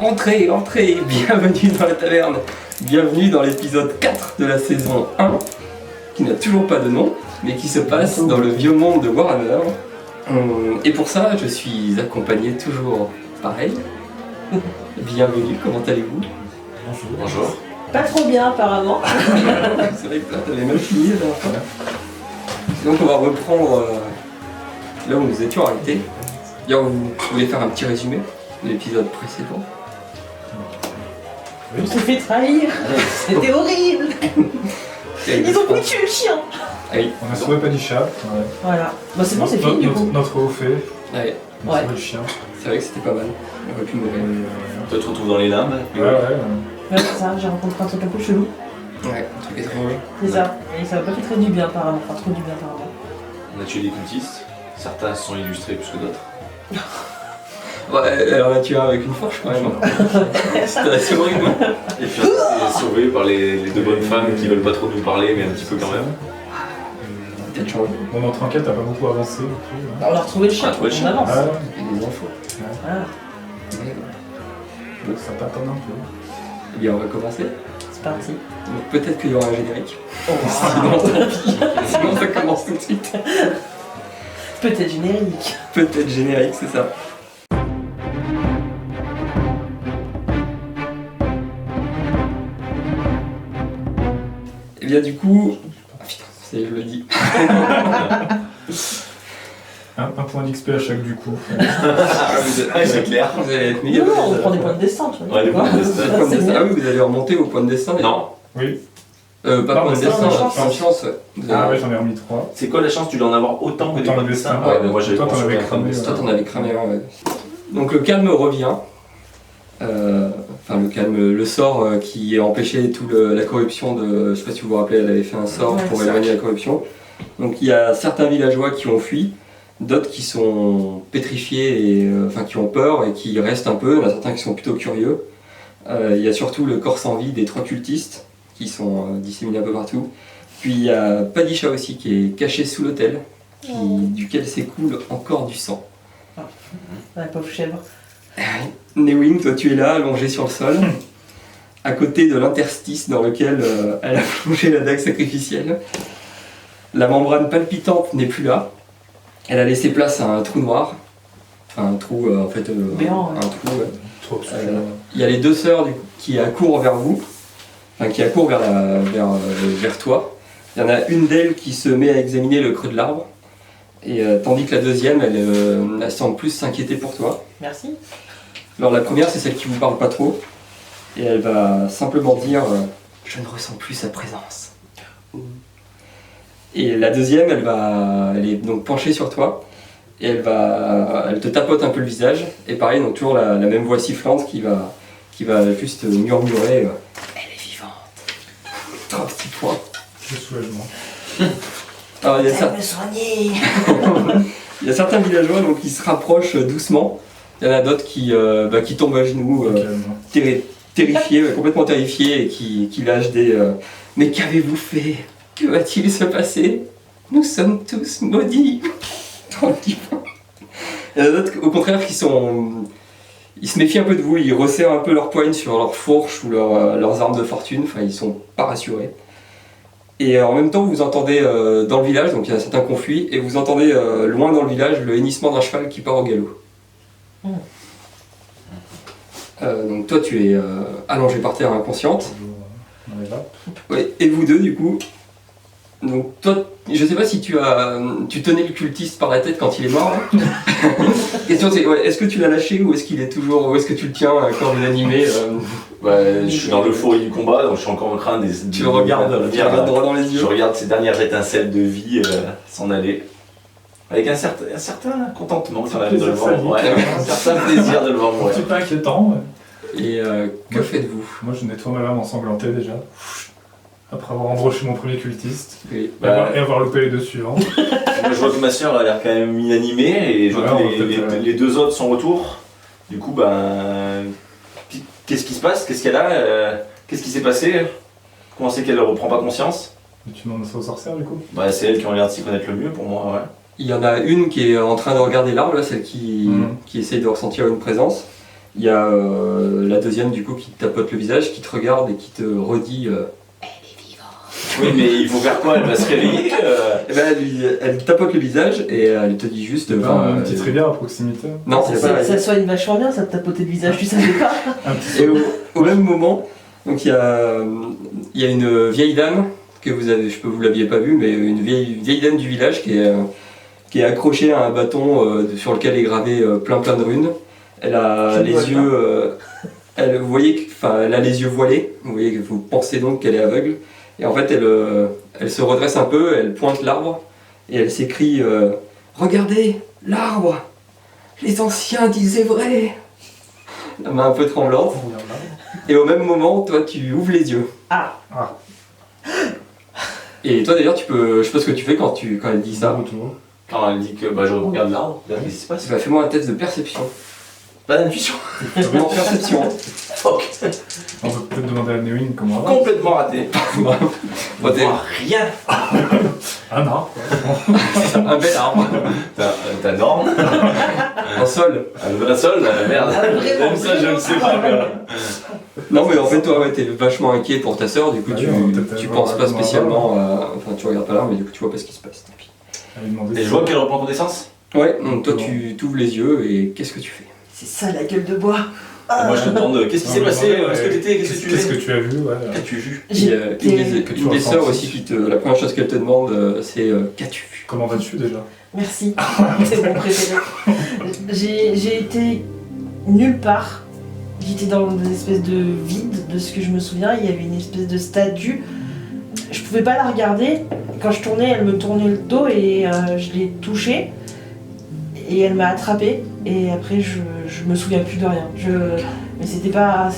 Entrez, bienvenue dans la taverne, bienvenue dans l'épisode 4 de la saison 1, qui n'a toujours pas de nom, mais qui se passe dans le vieux monde de Warhammer. Et pour ça, je suis accompagné toujours pareil. Bienvenue, comment allez-vous? Bonjour. Pas trop bien apparemment. C'est vrai que là, t'avais même fini la dernière fois. Donc on va reprendre là où nous étions arrêtés. D'ailleurs, vous voulez faire un petit résumé de l'épisode précédent? On s'est fait trahir. C'était horrible. Ils ont voulu tuer le chien. Ah oui. On a sauvé pas du chat. Ouais. Voilà. Bah c'est bon, c'est fini du coup. Notre haut fait. Ouais. On a Ouais. sauvé le chien. C'est vrai que c'était pas mal. On aurait pu mourir. Toi, tu te retrouves dans les limbes. Ouais. Ouais, c'est ça, j'ai rencontré un truc un peu chelou. Ouais, un truc étrange. C'est ça. Et ça m'a pas fait très du bien apparemment. Enfin, trop du bien apparemment. On a tué des cultistes. Certains se sont illustrés plus que d'autres. Ouais, alors là tu as avec une fourche quand même. C'était assez horrible. Et puis on s'est sauvés par les deux bonnes femmes qui veulent pas trop nous parler, mais un petit peu quand même. Peut-être changé. Bon, notre enquête a pas beaucoup avancé. Hein. Bah, on a retrouvé le chien. On a trouvé le On chien. avance. Ah, Et des infos. Voilà. Ouais. ça t'attend un peu. Eh bien on va commencer. C'est parti. Donc peut-être qu'il y aura un générique. Oh, Sinon tant pis. Sinon ça commence tout de suite. peut-être générique. Peut-être générique, c'est ça. Et bien du coup... Ah putain, ça y est, je le dis. Un point d'XP à chaque du coup. C'est clair. Vous allez être meilleur. Non, on prend des points de destin, tu vois. Ouais, des points de destin. Point de C'est destin. bon. Ah oui, vous allez remonter au point de destin. Non. Oui. Pas Non, point de mais destin, ça, point de chance. Ouais. Vous Ah avez- ouais, j'en ai remis 3. C'est quoi la chance? Tu dois en avoir autant que des Autant points de de destin? destin. Ouais, mais moi j'avais Toi, t'en consommé avais un point de cramé, destin. Toi, t'en avais cramé un, ouais. Donc le calme revient. Enfin, le calme, le sort qui a empêché toute la corruption de... Je sais pas si vous vous rappelez, elle avait fait un sort Ouais, pour c'est éloigner la corruption. Donc il y a certains villageois qui ont fui, d'autres qui sont pétrifiés, et, enfin qui ont peur et qui restent un peu. Il y en a certains qui sont plutôt curieux. Il y a surtout le corps sans vie des 3 cultistes qui sont disséminés un peu partout. Puis il y a Padisha aussi qui est caché sous l'autel, duquel s'écoule encore du sang. La pauvre chèvre. Newing, toi tu es là, allongé sur le sol, à côté de l'interstice dans lequel elle a plongé la dague sacrificielle. La membrane palpitante n'est plus là. Elle a laissé place à un trou noir. Enfin, un trou, en fait, Béant, un ouais. trou. Ouais. Trop obscur. Il y a les 2 sœurs du coup, qui accourent vers vous, enfin qui accourent vers toi. Il y en a une d'elles qui se met à examiner le creux de l'arbre, et tandis que la deuxième, elle semble plus s'inquiéter pour toi. Merci. Alors la première, c'est celle qui vous parle pas trop, et elle va simplement dire je ne ressens plus sa présence. Et la deuxième, elle est donc penchée sur toi, et elle te tapote un peu le visage, et pareil, donc toujours la même voix sifflante qui va juste murmurer elle est vivante. 3 petits points. Le soulagement. Alors il y a ça. me soigner. Il y a certains villageois donc, qui se rapprochent doucement. Il y en a d'autres qui tombent à genoux, terrifiés, complètement terrifiés, et qui lâchent des mais qu'avez-vous fait? Que va-t-il se passer? Nous sommes tous maudits. Tranquillement. Il y en a d'autres, au contraire, ils se méfient un peu de vous, ils resserrent un peu leurs poignes sur leurs fourches ou leurs armes de fortune, enfin ils sont pas rassurés. Et en même temps, vous entendez dans le village, donc il y a certains conflits, et vous entendez loin dans le village le hennissement d'un cheval qui part au galop. Donc toi, tu es allongé par terre inconsciente. On est là. Ouais, et vous deux, du coup. Donc toi, je sais pas si tu tenais le cultiste par la tête quand il est mort. Hein. Question c'est, ouais, est-ce que tu l'as lâché ou est-ce qu'il est toujours, ou est-ce que tu le tiens encore inanimé Ouais, je suis dans l'euphorie du combat, donc je suis encore en train de... Tu le regardes droit dans les yeux. Je regarde ces dernières étincelles de vie s'en aller. Avec un certain contentement quand même de le voir. Ouais, un certain plaisir de le voir Un mourir. petit peu inquiétant. Ouais. Et que faites-vous? Moi, je nettoie ma lame ensanglantée déjà. Après avoir embroché mon premier cultiste. Oui. Et avoir loupé les 2 suivants. Moi, je vois que ma soeur a l'air quand même inanimée et je vois Ouais, que on va peut-être, les 2 autres sont autour. Du coup, qu'est-ce qui se passe? Qu'est-ce qu'elle a? Qu'est-ce qui s'est passé? Comment c'est qu'elle ne reprend pas conscience? Mais tu demandes ça aux sorcières du coup? Bah, c'est elle qui ont l'air de s'y connaître le mieux pour moi, ouais. Il y en a une qui est en train de regarder l'arbre, là, celle qui essaye de ressentir une présence. Il y a la deuxième du coup qui te tapote le visage, qui te regarde et qui te redit Oui, mais il faut faire quoi? Elle va se réveiller Eh ben, elle tapote le visage et elle te dit juste. Une petite rivière à proximité. Non, c'est pas. Ça soigne vachement bien, ça te tapoter le visage, tu savais pas. Et au même moment, donc il y a une vieille dame que vous avez, je peux vous l'aviez pas vue, mais une vieille dame du village qui est accrochée à un bâton sur lequel est gravé plein de runes. Elle a les yeux, vous voyez, elle a les yeux voilés. Vous pensez donc qu'elle est aveugle. Et en fait, elle se redresse un peu, elle pointe l'arbre et elle s'écrie regardez, l'arbre! Les anciens disaient vrai! La main un peu tremblante. Et au même moment, toi, tu ouvres les yeux. Ah. Et toi, d'ailleurs, je sais pas ce que tu fais quand elle dit ça. Quand elle dit que je regarde l'arbre, qu'est-ce qui se passe? Fais-moi un test de perception. Pas d'intuition. Non, perception. Fuck. On peut peut-être demander à Néwin comment on va. Complètement raté. Bon, On voit rien. Un arbre. un bel arbre. T'as norme. Un sol. Un vrai sol, merde. Même ça, je ne sais pas. Non, mais en fait, toi, t'es vachement inquiet pour ta sœur, du coup, tu penses pas spécialement à. Enfin, tu regardes pas là, mais du coup, tu vois pas ce qui se passe. Tant pis. Et je vois qu'elle reprend connaissance. Ouais, donc toi, tu t'ouvres les yeux et qu'est-ce que tu fais? C'est ça la gueule de bois. Moi, je te demande qu'est-ce qui s'est passé, où est-ce que t'étais, qu'est-ce que tu Qu'est-ce fais? que tu as vu, ouais. Qu'as-tu vu? Il y a une des sœurs aussi la première chose qu'elle te demande, c'est qu'as-tu vu? Comment vas-tu déjà? Merci, c'est mon préféré. J'ai été nulle part. J'étais dans une espèce de vide de ce que je me souviens. Il y avait une espèce de statue. Je pouvais pas la regarder. Quand je tournais, elle me tournait le dos et je l'ai touchée. Et elle m'a attrapée. Et après, je me souviens plus de rien. Mais c'était pas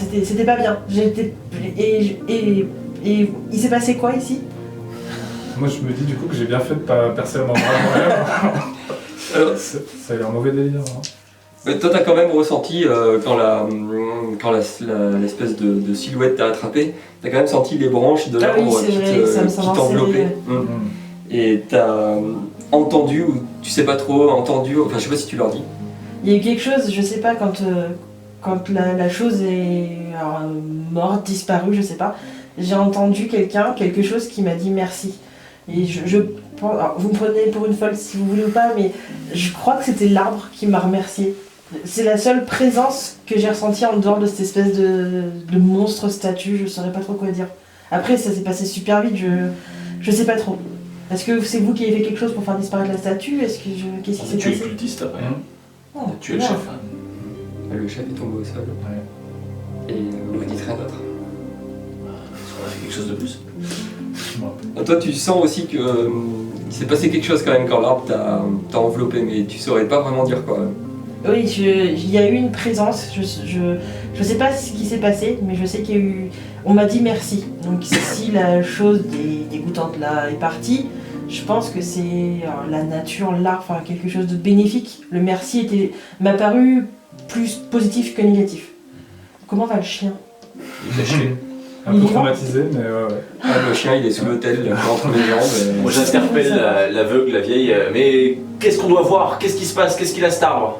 bien. Et il s'est passé quoi ici? Moi, je me dis du coup que j'ai bien fait de pas percer la membrane moi-même. Ça a l'air mauvais délire. Hein. Mais toi, t'as quand même ressenti, quand l'espèce de silhouette t'a attrapé, t'as quand même senti les branches de l'arbre qui t'enveloppaient. Et t'as entendu, ou tu sais pas trop, enfin je sais pas si tu leur dis. Il y a eu quelque chose, je sais pas, quand la chose est morte, disparue, je sais pas, j'ai entendu quelque chose qui m'a dit merci. Et alors, vous me prenez pour une folle si vous voulez ou pas, mais je crois que c'était l'arbre qui m'a remercié. C'est la seule présence que j'ai ressentie en dehors de cette espèce de monstre statue, je saurais pas trop quoi dire. Après, ça s'est passé super vite, je sais pas trop. Est-ce que c'est vous qui avez fait quelque chose pour faire disparaître la statue? Qu'est-ce qui s'est Tu es passé? cultiste après. Tu es le Ouais. chef. Le chef est tombé au sol. Ouais. Et vous dites rien d'autre. Est-ce qu'on a fait quelque chose de plus? Toi, tu sens aussi que il s'est passé quelque chose quand même quand l'arbre t'a enveloppé, mais tu saurais pas vraiment dire quoi. Oui, il y a eu une présence, je sais pas ce qui s'est passé, mais je sais qu'il y a eu... On m'a dit merci, donc si la chose dégoûtante là est partie, je pense que c'est la nature, l'art, enfin quelque chose de bénéfique. Le merci m'a paru plus positif que négatif. Comment va le chien? Il est caché. Un peu traumatisé, mais ouais. Ah, le chien il est sous l'autel, entre les jambes. Moi j'interpelle l'aveugle, la vieille, mais qu'est-ce qu'on doit voir? Qu'est-ce qui se passe? Qu'est-ce qu'il a cet arbre?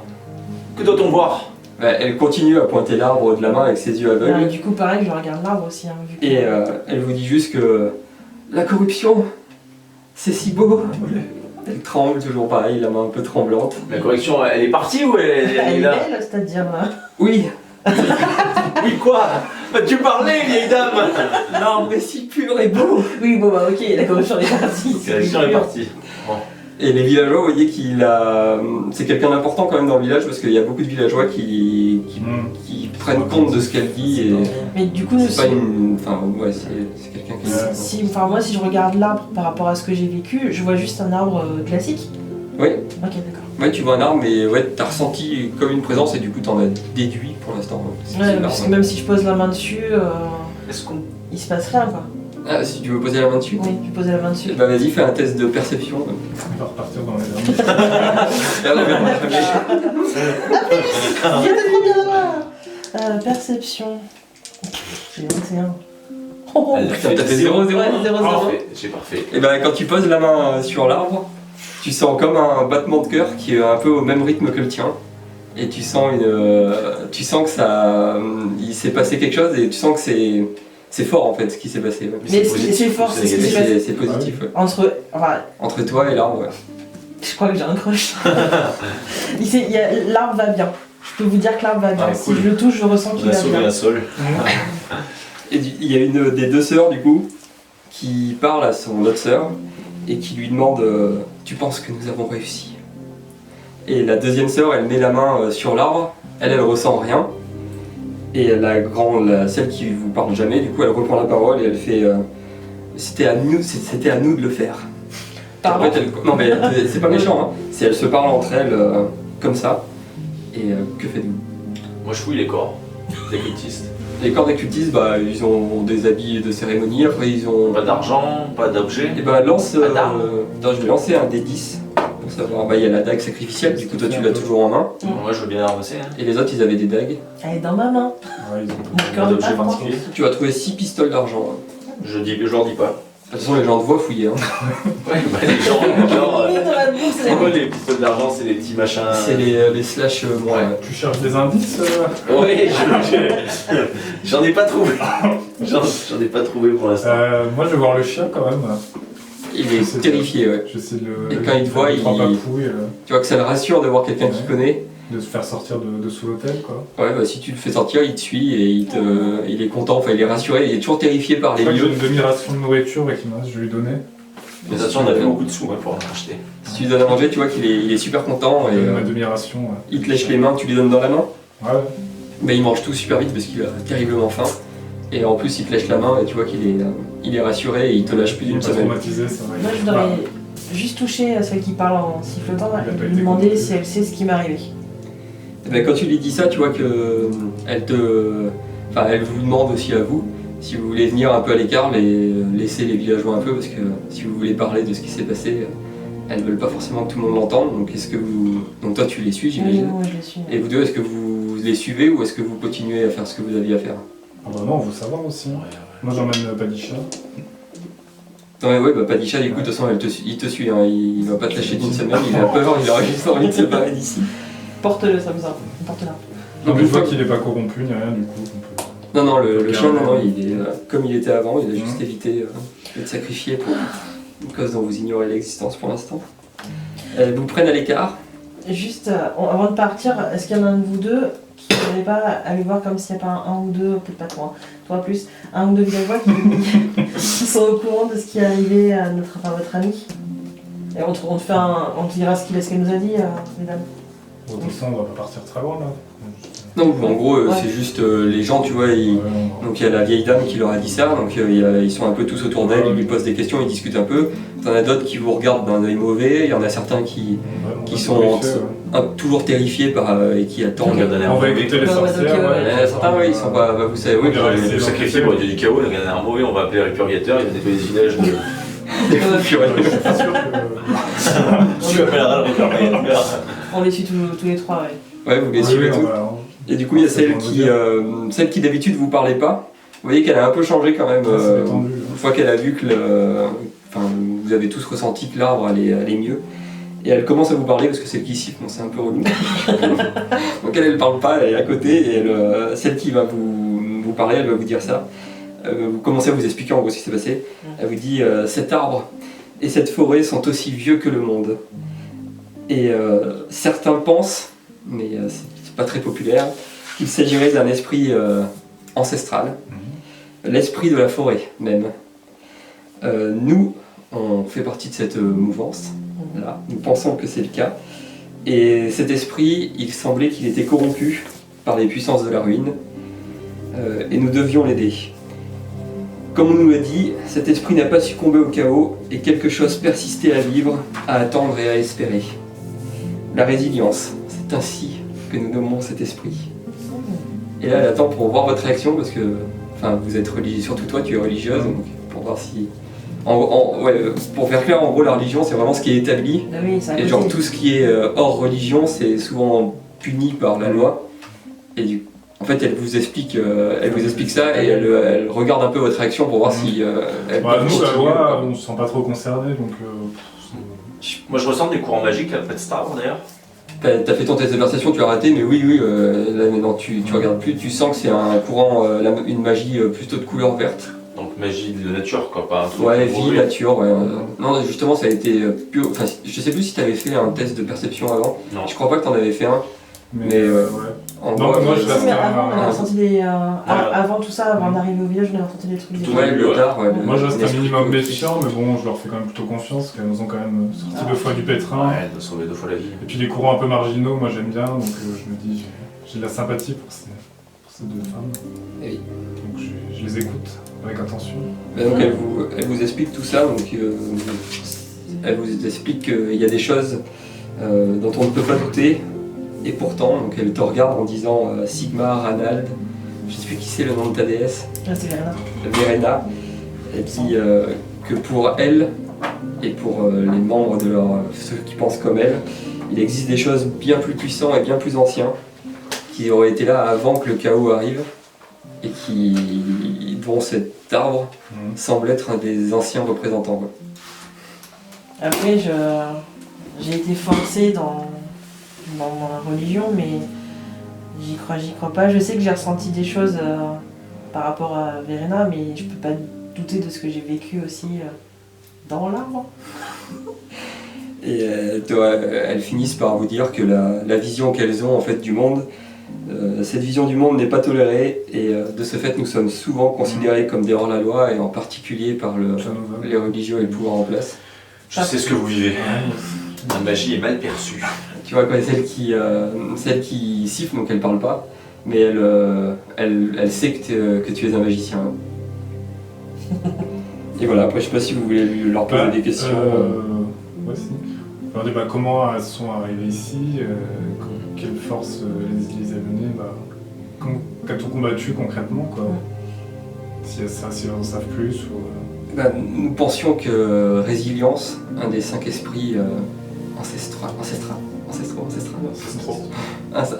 Que doit-on voir? Elle continue à pointer l'arbre de la main avec ses yeux aveugles. Du coup, pareil, je regarde l'arbre aussi. Hein, vu que... Et elle vous dit juste que la corruption, c'est si beau. Elle tremble toujours pareil, la main un peu tremblante. La correction, elle est partie ou elle Elle est est là? belle, c'est-à-dire... Oui, Oui quoi? Tu parlais, vieille dame! l'arbre est si pur et beau. Oui, bon bah ok, la corruption est partie. La correction est partie. Bon. Et les villageois, vous voyez c'est quelqu'un d'important quand même dans le village parce qu'il y a beaucoup de villageois qui prennent compte de ce qu'elle dit et Mais du coup, nous c'est pas une... Enfin ouais, c'est quelqu'un qui... moi, si je regarde l'arbre par rapport à ce que j'ai vécu, je vois juste un arbre classique. Oui. Ok, d'accord. Ouais, tu vois un arbre, mais ouais, t'as ressenti comme une présence et du coup t'en as déduit pour l'instant. Ouais, parce que même si je pose la main dessus, Est-ce qu'on... il se passe rien quoi. Ah, si tu veux poser la main dessus? Oui, je posais la main dessus. Bah vas-y, fais un test de perception. On va repartir dans les derniers. J'étais trop bien là. Perception. J'ai 21. Oh, Putain, t'as fait 0-0. Ouais, 0-0. Parfait, j'ai parfait. Et ben quand tu poses la main sur l'arbre, tu sens comme un battement de cœur qui est un peu au même rythme que le tien. et tu sens que ça, il s'est passé quelque chose et tu sens que c'est fort en fait ce qui s'est passé. Ouais. Mais c'est fort, c'est ce qui s'est passé. C'est positif. Ouais. Entre toi et l'arbre. Ouais. Je crois que j'ai un crush. L'arbre va bien. Je peux vous dire que l'arbre va bien. Ah, cool. Si je le touche, je ressens qu'il va bien. La Sol. Et il y a une des deux sœurs du coup qui parle à son autre sœur et qui lui demande tu penses que nous avons réussi? Et la deuxième sœur, elle met la main sur l'arbre, elle ressent rien. Et celle qui vous parle jamais, du coup elle reprend la parole et elle fait c'était à nous de le faire. Pardon. En fait, non mais c'est pas méchant, hein. Elles se parlent entre elles comme ça. Et que faites-vous? Moi je fouille les corps des cultistes. Les corps des cultistes, bah, ils ont des habits de cérémonie, après ils ont... Pas d'argent, pas d'objet. Et bah lance... Attends, je vais lancer un D10 pour savoir. Bah il y a la dague sacrificielle, du coup toi tu l'as toujours en main. Moi je veux bien la ramasser. Hein. Et les autres ils avaient des dagues. Elle est dans ma main. Ouais, ils ont Pas d'objet particulier. Tu vas trouver 6 pistoles d'argent. Je leur dis pas. De toute façon les gens te voient fouiller. Hein. Ouais, bah les gens, genre. Oui, dans la bourse. C'est quoi les pistoles d'argent? C'est les petits machins. C'est les slash... Ouais. Tu cherches des indices Ouais, j'en ai pas trouvé. J'en ai pas trouvé pour l'instant. Moi je vais voir le chien quand même. Il est terrifié, ouais. J'essaie de le. Et quand il te voit, prend papouille, tu vois que ça le rassure de voir quelqu'un qu'il connaît. de se faire sortir de sous l'hôtel quoi. Ouais, bah si tu le fais sortir, il te suit et il est content, enfin il est rassuré, il est toujours terrifié par les J'ai lieux. une demi-ration de nourriture et qu'il me reste, je vais lui donner. Mais attention, on a fait beaucoup de sous pour en acheter. Si tu lui donnes à manger, tu vois qu'il est super content et Ma demi-ration. Ouais. il te lèche les mains, tu lui donnes dans la main. Ouais. Mais il mange tout super vite parce qu'il a terriblement faim. Et en plus, il te lèche la main et tu vois qu'il est rassuré et il te lâche plus d'une pas semaine. traumatisé, c'est vrai. Moi, je voudrais juste toucher à celle qui parle en sifflotant et lui demander si elle sait ce qui m'est arrivé. Et ben, quand tu lui dis ça, tu vois que elle vous demande aussi à vous si vous voulez venir un peu à l'écart, laisser les villageois un peu parce que si vous voulez parler de ce qui s'est passé, elles ne veulent pas forcément que tout le monde l'entende. Donc donc toi tu les suis, j'imagine. Oui, je les suis. Et vous deux, est-ce que vous les suivez ou est-ce que vous continuez à faire ce que vous aviez à faire? Ah bah non, on veut savoir aussi. Moi j'emmène Padisha. Ouais, bah Padisha, du coup, de toute façon, il te suit, hein. Il va pas te lâcher d'une semaine, il a peur, il aurait juste envie de se barrer d'ici. Porte-le, ça me semble. Porte-le. Non, mais une fois qu'il n'est pas corrompu ni rien, du coup. Non, le chien, il est comme il était avant, il a juste évité d'être sacrifié pour une cause dont vous ignorez l'existence pour l'instant. Elles vous prennent à l'écart. Juste avant de partir, est-ce qu'il y en a un de vous deux qui ne pas aller voir comme s'il n'y a pas un ou deux, peut-être pas toi plus, un ou deux villageois qui sont au courant de ce qui est arrivé à votre ami? Et on te dira ce qu'elle nous a dit, mesdames. Bon, de toute façon, on va pas partir très loin là. Non, en gros, c'est juste les gens, tu vois, donc il y a la vieille dame qui leur a dit ça, donc ils sont un peu tous autour d'elle, ils lui posent des questions, ils discutent un peu. T'en as d'autres qui vous regardent d'un œil mauvais, il y en a certains qui sont toujours terrifiés et qui attendent. On va écouter les sorcières. Certains, ils sont pas, vous savez, oui, le sacrifier pour aider du chaos, le gars d'un mauvais, on va appeler le purgateur, il va nettoyer les villages de. Je suis pas sûr que. Tu appelleras le purgateur. On les suit tous les trois, ouais. Ouais, vous les suivez tous. Et du coup, il y a celle qui d'habitude vous parlait pas. Vous voyez qu'elle a un peu changé quand même. Une fois qu'elle a vu que vous avez tous ressenti que l'arbre allait mieux. Et elle commence à vous parler parce que celle qui siffle, c'est un peu relou. Donc elle parle pas, elle est à côté. Et celle qui va vous parler, elle va vous dire ça. Vous commencez à vous expliquer en gros ce qui s'est passé. Elle vous dit cet arbre et cette forêt sont aussi vieux que le monde. Et certains pensent, mais c'est pas très populaire, qu'il s'agirait d'un esprit ancestral, l'esprit de la forêt même. Nous, on fait partie de cette mouvance, là. Nous pensons que c'est le cas. Et cet esprit, il semblait qu'il était corrompu par les puissances de la ruine, et nous devions l'aider. Comme on nous l'a dit, cet esprit n'a pas succombé au chaos, et quelque chose persistait à vivre, à attendre et à espérer. La résilience, c'est ainsi que nous nommons cet esprit. Et là, elle attend pour voir votre réaction, parce que vous êtes religieuse, surtout toi, tu es religieuse, donc pour voir si... pour faire clair, en gros, la religion, c'est vraiment ce qui est établi. Ah oui, et genre, tout ce qui est hors religion, c'est souvent puni par la loi. Et en fait, elle vous explique ça, et elle regarde un peu votre réaction pour voir si elle peut nous, la continuer. loi, on ne se sent pas trop concerné, donc... Moi je ressens des courants magiques après de cet arbre d'ailleurs. T'as fait ton test de perception, tu as raté, mais oui, là maintenant tu regardes plus, tu sens que c'est un courant, une magie plutôt de couleur verte. Donc magie de nature, quoi, pas un truc. Ouais, vie, nature, ouais. Non, justement, ça a été pur. Enfin, je sais plus si t'avais fait un test de perception avant. Non. Je crois pas que t'en avais fait un. Mais ouais. en Non, gros, moi, je reste Mais un- avant, on a ressenti des. Avant tout ça, avant d'arriver au village, on a ressenti des trucs. Tout ouais, début, le ouais. tard, ouais. Moi je reste un l'esprit minimum plutôt méfiant, mais bon, je leur fais quand même plutôt confiance, parce qu'elles nous ont quand même sorti 2 fois du pétrin. Ouais, de sauver 2 fois la vie. Et puis les courants un peu marginaux, moi j'aime bien, donc je me dis, j'ai de la sympathie pour ces 2 femmes. Eh oui. Donc je les écoute avec attention. Bah, donc elle vous explique tout ça, donc elle vous explique qu'il y a des choses dont on ne peut pas douter, et pourtant, donc elle te regarde en disant Sigmar, Ranald, je sais plus qui c'est le nom de ta déesse, Ah, c'est Verena. Verena, elle dit que pour elle et pour les membres de ceux qui pensent comme elle, il existe des choses bien plus puissantes et bien plus anciens qui auraient été là avant que le chaos arrive et dont cet arbre semble être un des anciens représentants. Quoi. Après, j'ai été forcée dans ma religion, mais j'y crois pas. Je sais que j'ai ressenti des choses par rapport à Verena, mais je peux pas douter de ce que j'ai vécu aussi dans l'arbre. Et elles finissent par vous dire que la vision qu'elles ont en fait du monde, cette vision du monde n'est pas tolérée et de ce fait nous sommes souvent considérés comme des hors-la-loi et en particulier par les religieux et le pouvoir en place. Je sais ce que vous vivez. La magie est mal perçue. Tu vois quoi, celle qui siffle, donc elle parle pas, mais elle sait que tu es un magicien. Et voilà, après je sais pas si vous voulez leur poser des questions. Ouais, si. Alors, comment elles sont arrivées ici, quelle force les a menées, qu'a-t-on combattu concrètement, quoi. Si elles en savent plus ou... Nous pensions que Résilience, un des 5 esprits ancestraux,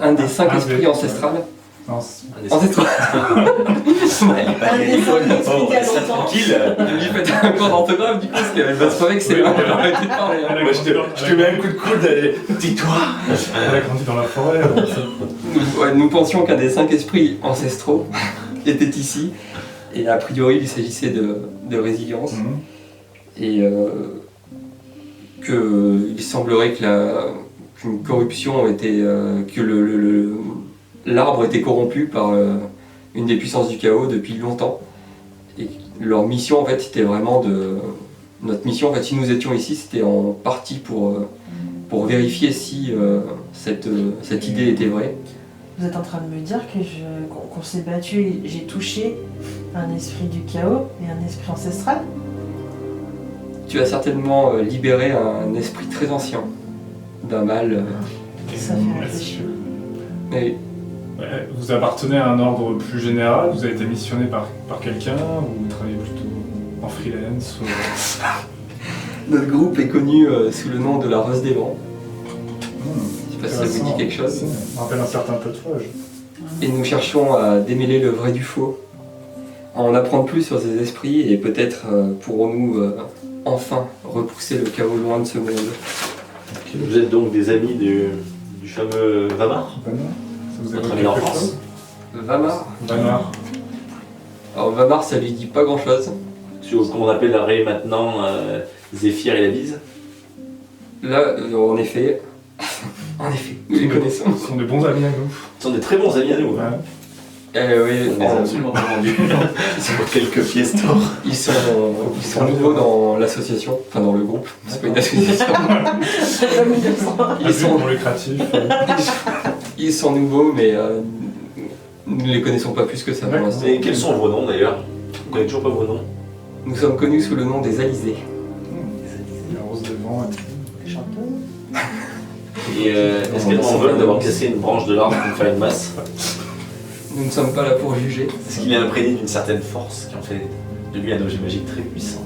un des 5 esprits ancestrales, Non, ancestraux. Un des cinq esprits qui a longtemps. Tranquille. Lui faites un cours d'orthographe du coup parce qu'elle va se trouver que c'est là, elle va arrêter de parler. hein. Moi, je te mets un coup de coude, allez, tais-toi. Elle a grandi dans la forêt. Nous pensions qu'un des 5 esprits ancestraux était ici, et a priori il s'agissait de Résilience, et qu'il semblerait qu'une corruption était. Que l'arbre était corrompu par une des puissances du chaos depuis longtemps. Et leur mission en fait c'était vraiment notre mission en fait si nous étions ici c'était en partie pour vérifier si cette idée était vraie. Vous êtes en train de me dire que qu'on s'est battu et j'ai touché un esprit du chaos et un esprit ancestral? Tu as certainement libéré un esprit très ancien d'un mal. Ça fait réfléchir. Mais Vous appartenez à un ordre plus général, vous avez été missionné par quelqu'un, ou vous travaillez plutôt en freelance notre groupe est connu sous le nom de la Rose des Vents. Je sais pas si ça vous dit quelque chose. Ça me rappelle un certain tatouage. Et nous cherchons à démêler le vrai du faux, à en apprendre plus sur ces esprits et peut-être pourrons-nous enfin repousser le chaos loin de ce monde. Vous êtes donc des amis du fameux Vamar, Ça vous votre évoque ami quelque d'enfance. chose Vamar. Vamar. Alors Vamar ça lui dit pas grand chose. Celui qu'on appellerait maintenant Zéphyr et la bise. Là en effet, nous les connaissons. Ce sont des bons amis à nous. Ce sont des très bons amis à nous. Ouais. Oui, On les a absolument pas vendus. Pour quelques pièces d'or. ils sont nouveaux dans l'association, enfin dans le groupe, c'est pas une association. Ils sont lucratifs. Ils sont nouveaux mais nous ne les connaissons pas plus que ça pour l'instant. Et quels sont vos noms d'ailleurs? On connaît toujours pas vos noms. Nous sommes connus sous le nom des Alizés. La rose des vents. Et est-ce qu'elles m'en veulent d'avoir cassé une branche de l'arbre pour faire une masse? Nous ne sommes pas là pour juger. Est-ce qu'il est imprégné d'une certaine force qui en fait de lui un objet magique très puissant?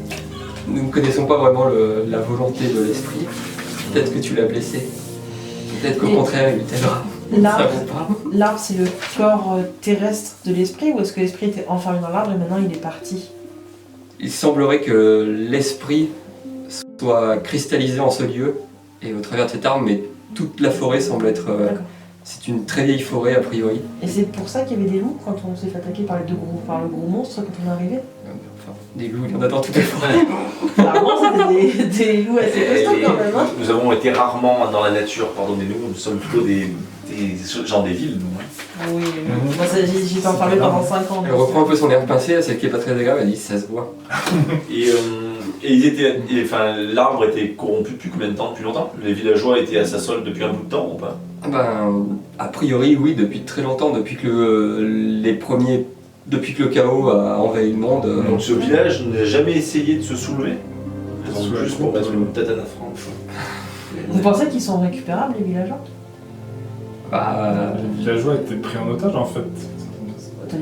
Nous ne connaissons pas vraiment la volonté de l'esprit. Peut-être que tu l'as blessé. Peut-être qu'au contraire, il t'aidera. Ça vaut pas. L'arbre, c'est le corps terrestre de l'esprit, ou est-ce que l'esprit était enfermé dans l'arbre et maintenant il est parti? Il semblerait que l'esprit soit cristallisé en ce lieu, et au travers de cet arbre, mais toute la forêt semble être... D'accord. c'est une très vieille forêt a priori. Et c'est pour ça qu'il y avait des loups quand on s'est fait attaquer par le gros monstre quand on est arrivé. Enfin, des loups, il y en a dans toutes les forêts. Apparemment, c'était des loups assez costauds quand même. Hein. Nous avons été rarement dans la nature, pardonnez-nous, nous sommes plutôt des gens des villes, nous. Hein. Oui, moi j'y pas enfermé pendant 5 ans. Elle reprend un peu son air pincé, celle qui est pas très agréable, elle dit ça se voit. Et ils étaient, l'arbre était corrompu depuis combien de temps? Depuis longtemps? Les villageois étaient à sa solde depuis un bout de temps ou pas? A priori oui, depuis très longtemps, depuis que le chaos a envahi le monde. Donc ce village n'a jamais essayé de se soulever? Juste pour mettre une tatane à France. Vous pensez qu'ils sont récupérables les villageois? Les villageois étaient pris en otage en fait.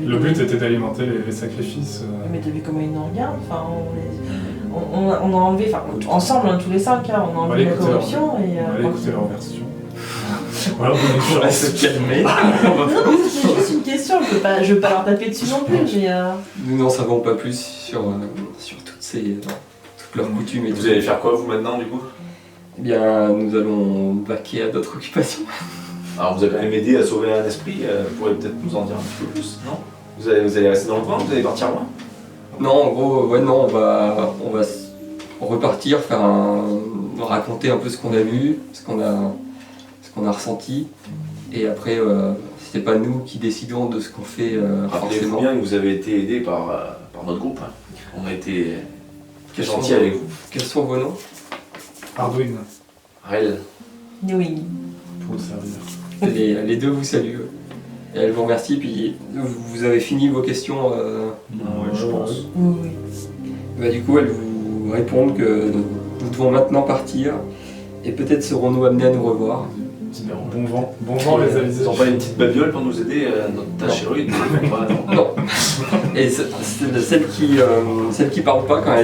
Le but était d'alimenter les sacrifices. Mais t'as vu comment ils nous regardent? Enfin, on a enlevé, enfin ensemble tous les 5, hein, on a enlevé la corruption et... on va écouter leur version. Voilà, on va se calmer. Non, c'est juste une question, je veux pas leur taper dessus non plus, mais... Nous n'en savons pas plus sur toutes leurs coutumes et tout. Vous allez faire quoi vous maintenant du coup? Eh bien, nous allons vaquer à d'autres occupations. Alors vous avez quand même aidé à sauver un esprit, vous pourrez peut-être nous en dire un petit peu plus, non? Vous allez rester dans le coin, vous allez partir loin? Non, en gros, on va repartir, raconter un peu ce qu'on a vu, ce qu'on a ressenti, et après, c'est pas nous qui décidons de ce qu'on fait Rappelez-vous forcément. bien que vous avez été aidé par notre groupe, hein. On a été gentils avec vous. Quels sont vos noms? Arduin, Rel. Oui. pour le servir. Les deux vous saluent. Et elle vous remercie, puis vous avez fini vos questions. Ouais, je pense. Oui. Du coup, elles vous répondent que nous devons maintenant partir, et peut-être serons-nous amenés à nous revoir. Bon vent les avisés. Ils n'ont pas une petite babiole pour nous aider à notre tâche héroïque? Non. Et celles qui parlent pas, quand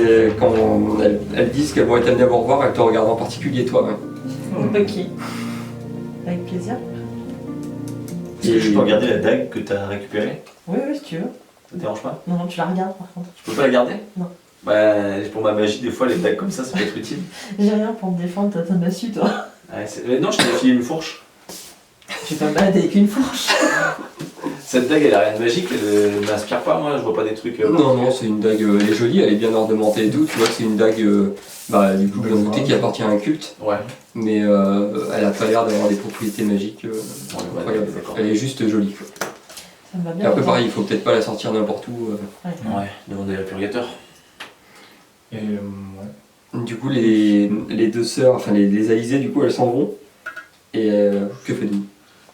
elles disent qu'elles vont être amenées à vous revoir, elles te regardent en particulier toi. Ok. Avec plaisir. Est-ce que je peux regarder la dague que tu as récupérée? Oui, si tu veux. Ça te dérange pas? Non, tu la regardes par contre. Je peux pas la garder? Non. Bah, pour ma magie, des fois, les dagues comme ça peut être utile. J'ai rien pour me défendre, t'as massue toi. Ouais, mais non, je t'ai filé une fourche. Je vais pas me balader avec une fourche. Cette dague, elle a rien de magique, elle m'inspire pas, moi, je vois pas des trucs... Non, c'est une dague, elle est jolie, elle est bien ornementée et tout, tu vois que c'est une dague, du coup, bien doutée, qui appartient à un culte, Ouais. mais elle a pas l'air d'avoir des propriétés magiques incroyables. d'accord. Elle est juste jolie. Quoi. Ça me va Et bien. après pareil, il faut peut-être pas la sortir n'importe où. Ouais, demander à la purgateur. Et ouais. Du coup, les deux sœurs, enfin les alizées, du coup, elles s'en vont. Et que faites-vous?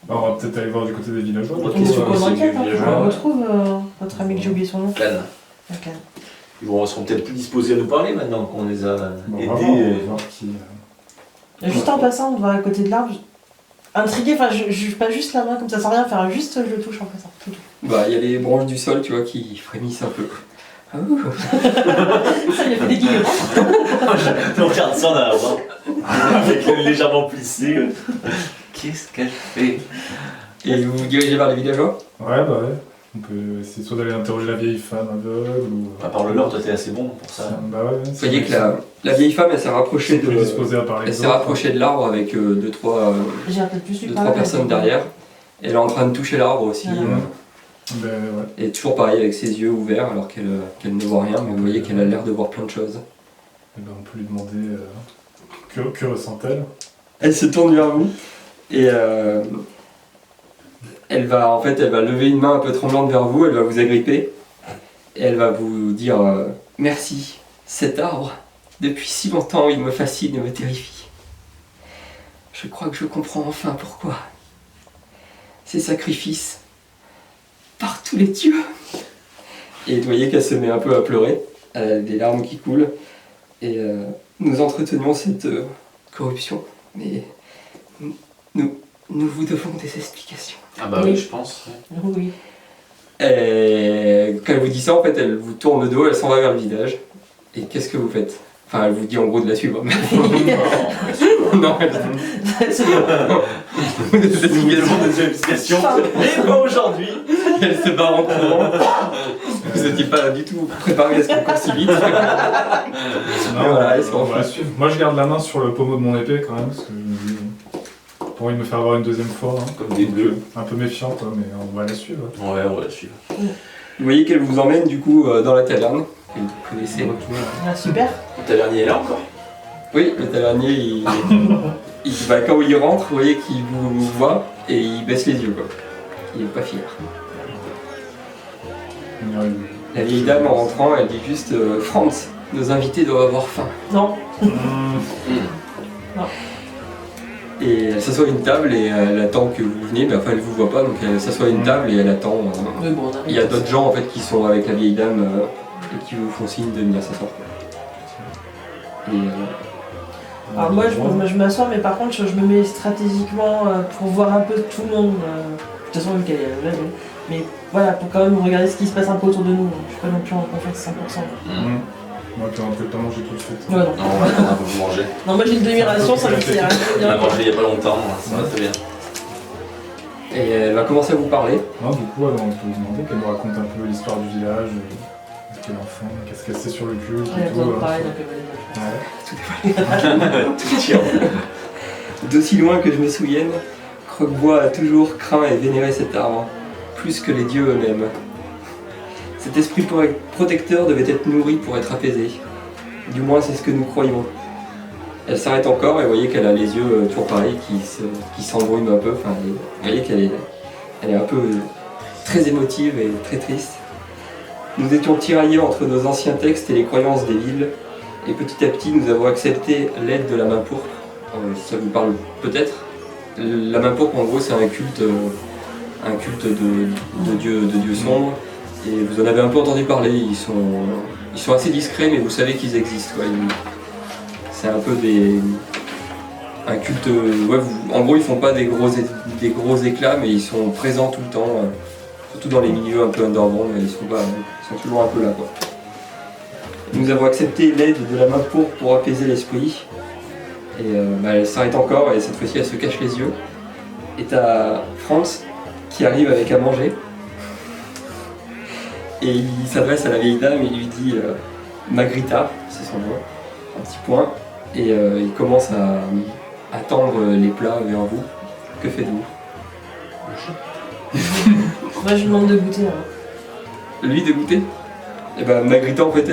Bah, on va peut-être aller voir du côté des villageois. Autre Qu'est-ce question, qu'on c'est enquête, que hein, les on villageois, retrouve votre ami que j'ai oublié son nom. Clan. Ok. Ils seront peut-être plus disposés à nous parler maintenant qu'on les a Bon, on aidés. va voir qui... Juste en passant, on va à côté de l'arbre. Intrigué, enfin, je pas juste la main comme ça, sans rien faire, juste je le touche en passant. C'est tout. Il y a les branches du sol, tu vois, qui frémissent un peu. Ah, Ça lui a fait des guillemets. On regarde ça dans la main, avec elle légèrement plissée. Qu'est-ce qu'elle fait? et vous vous dirigez vers les villageois? Ouais, bah ouais. On peut essayer soit d'aller interroger la vieille femme aveugle ou... À part le lore, toi t'es assez bon pour ça. Bah ouais. Vous voyez que la vieille femme, elle s'est rapprochée plus disposée à parler. elle s'est rapprochée de l'arbre avec deux, trois J'ai peut-être plus lui parler. personnes derrière. Elle est en train de toucher l'arbre aussi. Ouais. Ben ouais. Et toujours pareil avec ses yeux ouverts alors qu'elle ne voit rien, mais vous voyez qu'elle a l'air de voir plein de choses. Et ben on peut lui demander que ressent-elle. Elle se tourne vers vous et elle va lever une main un peu tremblante vers vous, elle va vous agripper et elle va vous dire merci, cet arbre, depuis si longtemps il me fascine et me terrifie. Je crois que je comprends enfin pourquoi. Ces sacrifices par tous les dieux. Et vous voyez qu'elle se met un peu à pleurer, elle a des larmes qui coulent et nous entretenions cette corruption, mais nous vous devons des explications. Ah bah oui, je pense. Oui. Et quand elle vous dit ça, en fait, elle vous tourne le dos, elle s'en va vers le village. Et qu'est-ce que vous faites? Enfin, elle vous dit en gros de la suivre. Non, C'est bon. Nous vous demandons des explications, mais pas aujourd'hui. elle se barre en courant. Vous n'étiez pas du tout préparé à ce qu'elle court si vite. Non, voilà, ils sont on en va la face. suivre. Moi je garde la main sur le pommeau de mon épée quand même, parce que je me dis... pas envie de me faire voir une deuxième fois. Hein. Comme des bleus. Un peu méfiant, quoi, mais on va la suivre. Ouais, on va la suivre. Vous voyez qu'elle vous emmène du coup dans la taverne, que vous connaissez. Ah, super. Le tavernier est là encore? Oui, le tavernier, quand il rentre, vous voyez qu'il vous voit et il baisse les yeux, quoi. Il est pas fier. La vieille dame en rentrant, elle dit juste Franz, nos invités doivent avoir faim. Non. Et elle s'assoit à une table et elle attend que vous veniez, mais enfin elle vous voit pas, donc elle s'assoit à une table et elle attend. Oui, bon, on arrive. Il y a d'autres gens en fait qui sont avec la vieille dame et qui vous font signe de venir s'asseoir. Et Alors moi je m'assois, mais par contre je me mets stratégiquement pour voir un peu tout le monde. De toute façon vu qu'elle est là, mais voilà, pour quand même regarder ce qui se passe un peu autour de nous. Je suis pas non plus en confiance 100%. Moi, tu vas peut-être pas manger tout de suite. Ouais, non. Non, on va attendre un peu pour manger. Non, moi j'ai une demi-ration, ça me sert. On a mangé il y a pas longtemps, ça va très bien. Et elle va commencer à vous parler. Non, du coup, on peut vous demander qu'elle nous raconte un peu l'histoire du village, quel enfant, qu'est-ce qu'elle sait sur le culte Elle a et besoin tout. de parler, donc elle va les Ouais. D'aussi loin que je me souvienne, Croque-Bois a toujours craint et vénéré cet arbre, plus que les dieux eux-mêmes. Cet esprit protecteur devait être nourri pour être apaisé. Du moins, c'est ce que nous croyons. Elle s'arrête encore et vous voyez qu'elle a les yeux toujours pareils qui s'embrument un peu. Enfin, vous voyez qu'elle est un peu très émotive et très triste. Nous étions tiraillés entre nos anciens textes et les croyances des villes, et petit à petit nous avons accepté l'aide de la main pourpre. Ça vous parle peut-être. La main pourpre en gros c'est un culte de dieux sombres, et vous en avez un peu entendu parler. Ils sont assez discrets, mais vous savez qu'ils existent, quoi. C'est un peu un culte. En gros ils font pas des gros éclats, mais ils sont présents tout le temps. Surtout dans les milieux un peu underground, ils sont toujours un peu là, quoi. Nous avons accepté l'aide de la main pourpre pour apaiser l'esprit. Et elle s'arrête encore et cette fois-ci elle se cache les yeux. Et t'as Franz qui arrive avec à manger. Et il s'adresse à la vieille dame et il lui dit Magrita, c'est son nom, un petit point. Et il commence à tendre les plats vers vous. Que faites-vous? Moi je lui demande de goûter. Lui de goûter? Et ben Magrita en fait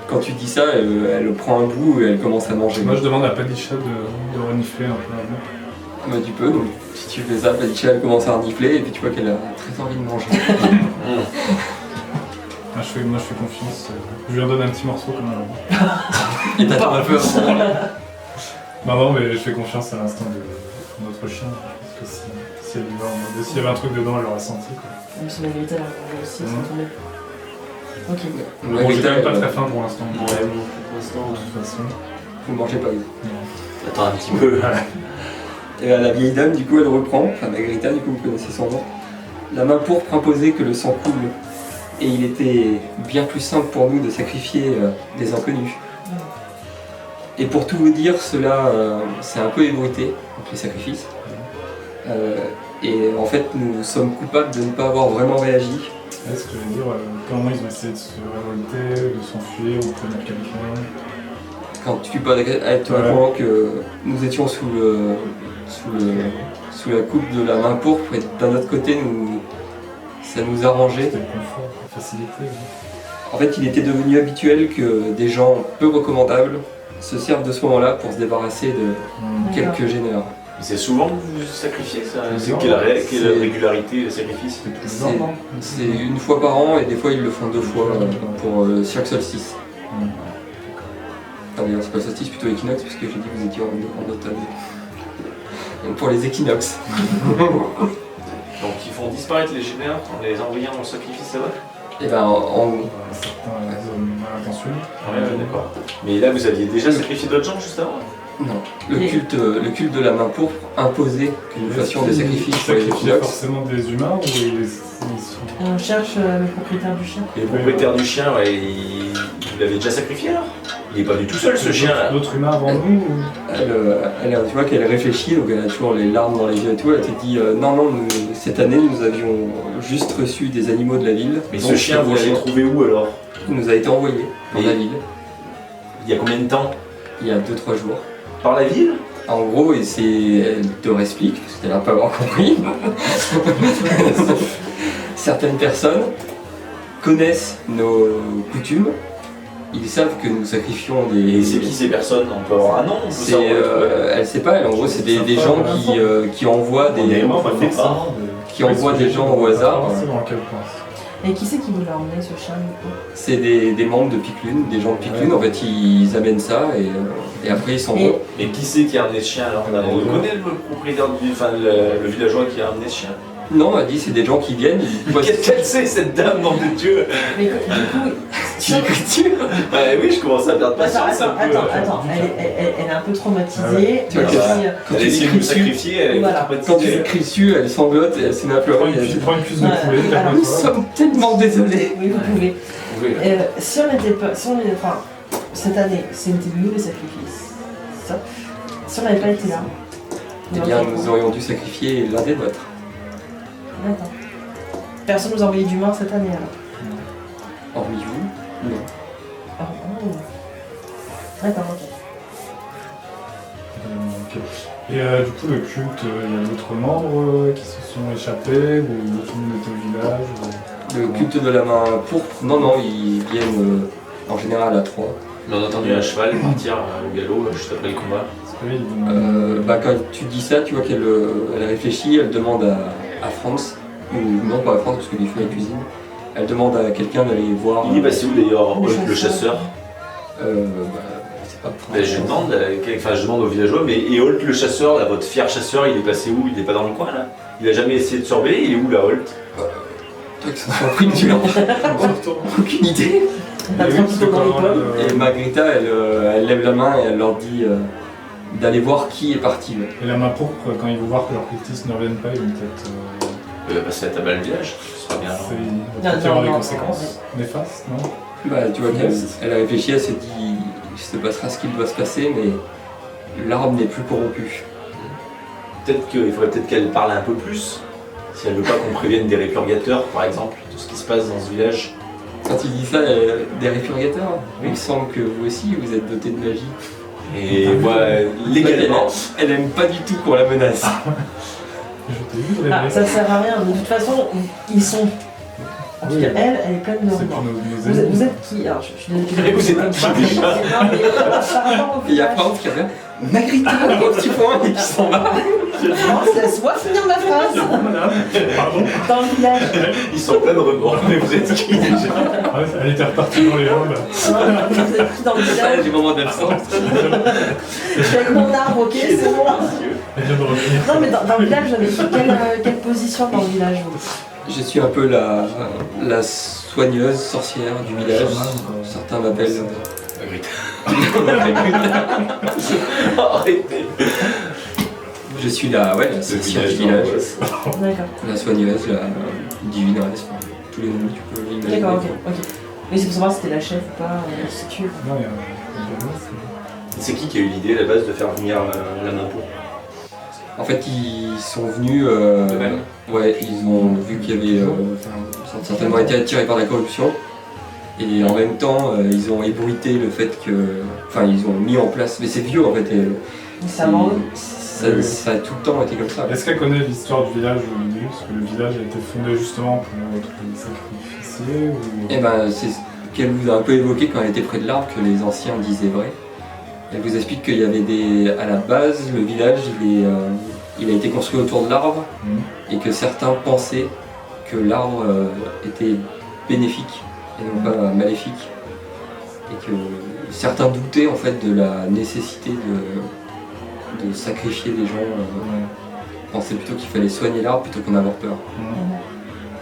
quand tu dis ça, elle prend un bout et elle commence à manger. Moi je demande à Padisha de renifler un peu avant. Bah tu peux, donc si tu fais ça, Padisha elle commence à renifler et puis tu vois qu'elle a très envie de manger. Moi je fais confiance, je lui en donne un petit morceau comme avant. Et t'attends un peu. Non mais je fais confiance à l'instinct de notre chien. Je pense que si elle y va en mode, s'il y avait un truc dedans, elle l'aurait senti, quoi. Même si Magrita elle a mangé aussi, ça tombait. Ok. Bon, j'ai quand même pas très faim pour l'instant. Ouais, bon, pour l'instant, De toute façon. Vous mangez pas. attends un petit peu. Et la vieille dame du coup elle reprend, enfin Magrita du coup vous connaissez son nom. La main pourpre imposait que le sang coule. Et il était bien plus simple pour nous de sacrifier des inconnus. Et pour tout vous dire, cela c'est un peu ébruité, donc les sacrifices. Et en fait, nous sommes coupables de ne pas avoir vraiment réagi. Est-ce que je veux dire, comment ils ont essayé de se révolter, de s'enfuir ou de prévenir quelqu'un? Quand tu peux être au courant que nous étions sous la coupe de la main pourpre, et d'un autre côté, ça nous arrangeait. C'était le confort, la facilité. En fait, il était devenu habituel que des gens peu recommandables se servent de ce moment-là pour se débarrasser de quelques gêneurs. C'est souvent que vous sacrifiez ça? C'est Non, quelle c'est- régularité le sacrifice? C'est une fois par an et des fois ils le font 2 fois pour chaque solstice. Enfin, d'ailleurs, c'est pas solstice, plutôt équinoxe, puisque j'ai dit que vous étiez en automne. Donc pour les équinoxes. Donc ils font disparaître les génères en les envoyant en sacrifice, ça va? Et ben Certains hommes mal intentionnés. Ouais, d'accord. Mais là vous aviez déjà sacrifié d'autres gens juste avant? non. Le culte de la main pourpre imposait que nous fassions des sacrifices pour les sacrifiaient équinoxes. forcément des humains ou ils sont... On cherche le propriétaire du chien. Et le propriétaire du chien, ouais, vous l'avez déjà sacrifié alors? Il est pas du tout seul ce chien là. D'autres humains avant nous ou... Tu vois qu'elle réfléchit, donc elle a toujours les larmes dans les yeux et tout. Elle te dit non, cette année nous avions juste reçu des animaux de la ville. Mais Donc, ce chien, vous l'avez trouvé où alors? Il nous a été envoyé dans Et- la ville Il y a combien de temps? il y a 2-3 jours. Par la ville? En gros, elle te réexplique, parce qu'elle n'a pas avoir compris. Certaines personnes connaissent nos coutumes, ils savent que nous sacrifions des... Et c'est qui ces personnes? On peut avoir un nom? Elle sait pas, en gros c'est des gens qui envoient des gens au hasard. Dans quel point? Et qui c'est qui vous l'a emmené ce chien du coup? C'est des membres de Piclune, des gens de Piclune, en fait ils amènent ça et après ils s'en vont. Et qui c'est qui a amené ce chien alors? On connaît le propriétaire le villageois qui a amené ce chien? Non, elle dit c'est des gens qui viennent. Qu'est-ce qu'elle sait cette dame, nom de Dieu? Mais du coup, Tu l'écris-tu? Bah oui, je commence à perdre patience un peu. Attends, elle est un peu traumatisée. Tu vois, Elle essaie de me sacrifier, elle est traumatisée. Quand tu écris dessus, elle sanglote et elle se met à pleurer. Tu prends une cuisse de poulet, Nous sommes tellement désolés. Oui, vous pouvez. Oui. Si on n'était pas. Enfin, cette année, c'était nous le sacrifice. C'est ça. Si on n'avait pas été là. Eh bien, nous aurions dû sacrifier l'un des nôtres. D'accord. Personne nous a envoyé d'humains cette année alors. Hormis vous? Non. Oh. D'accord, ok. Et du coup, le culte, il y a d'autres membres qui se sont échappés ou tout le monde était au village Le culte de la main pourpre, non, ils viennent en général à 3. Mais on a entendu un cheval partir au galop juste après le combat. Quand tu dis ça, tu vois qu'elle réfléchit, elle demande à France, ou non pas à France parce qu'il fait la cuisine, elle demande à quelqu'un d'aller voir. Il est passé où d'ailleurs, le chasseur? C'est pas pour Je demande aux villageois, mais et Holt le chasseur, là, votre fier chasseur, il est passé où? Il est pas dans le coin là? Il a jamais essayé de surveiller, il est où là, Holt? Toi qui s'en sont pris du lent. Aucune idée. Et Margarita, elle lève la main et elle leur dit d'aller voir qui est parti. Et la main pourpre, quand ils vont voir que leurs cultistes ne reviennent pas, ils vont peut-être... Il va passer à table à le village, ce sera bien. Il va peut-être y avoir des conséquences néfastes, non? Tu vois qu'elle a réfléchi, elle s'est dit il se passera ce qu'il doit se passer, mais l'arbre n'est plus corrompu. Peut-être qu'il faudrait qu'elle parle un peu plus, si elle veut pas qu'on prévienne des répurgateurs, par exemple, tout ce qui se passe dans ce village. Quand il dit ça, des répurgateurs, il me semble que vous aussi, vous êtes doté de magie. Et moi, légalement... Elle aime pas du tout qu'on la menace. Ça sert à rien, de toute façon, ils sont... En tout cas, elle est pleine de remords. Vous êtes qui? Alors, je suis désolée. Vous êtes qui déjà? Non, mais par Il y a France qui revient. Margarita, un petit point et qui s'en va. Laisse-moi finir ma phrase. Pardon? Dans le village. Ils sont pleins de remords, mais vous êtes qui déjà? Elle était repartie dans les jambes. Vous êtes qui dans le village? Du moment d'absence. Je suis avec mon arbre, ok, c'est bon. Elle vient de revenir. Non, mais dans le village, vous avez quelle position dans le village vous? Je suis un peu la soigneuse sorcière du village. Certains m'appellent. Arrêtez. Je suis la sorcière du village. D'accord. La soigneuse, la divineresse, tous les noms que tu peux imaginer. D'accord, ok. Oui, c'est pour savoir si c'était la chef ou pas, si tu veux. Non, il y a un... C'est qui a eu l'idée à la base de faire venir la main pour? En fait, ils sont venus. Eux-mêmes. Ouais, ils ont vu qu'il y avait. Ils ont certainement été attirés par la corruption. Et en même temps, ils ont ébruité le fait que. Enfin, ils ont mis en place. Mais c'est vieux en fait. Ça a tout le temps été comme ça. Est-ce qu'elle connaît l'histoire du village au début? Parce que le village a été fondé justement pour être sacrifié ou... Eh ben, c'est ce qu'elle vous a un peu évoqué quand elle était près de l'arbre, que les anciens disaient vrai. Elle vous explique qu'il y avait des... À la base, le village, il a été construit autour de l'arbre, et que certains pensaient que l'arbre était bénéfique et non pas maléfique. Et que certains doutaient en fait de la nécessité de sacrifier des gens. Pensaient plutôt qu'il fallait soigner l'arbre plutôt qu'en avoir peur.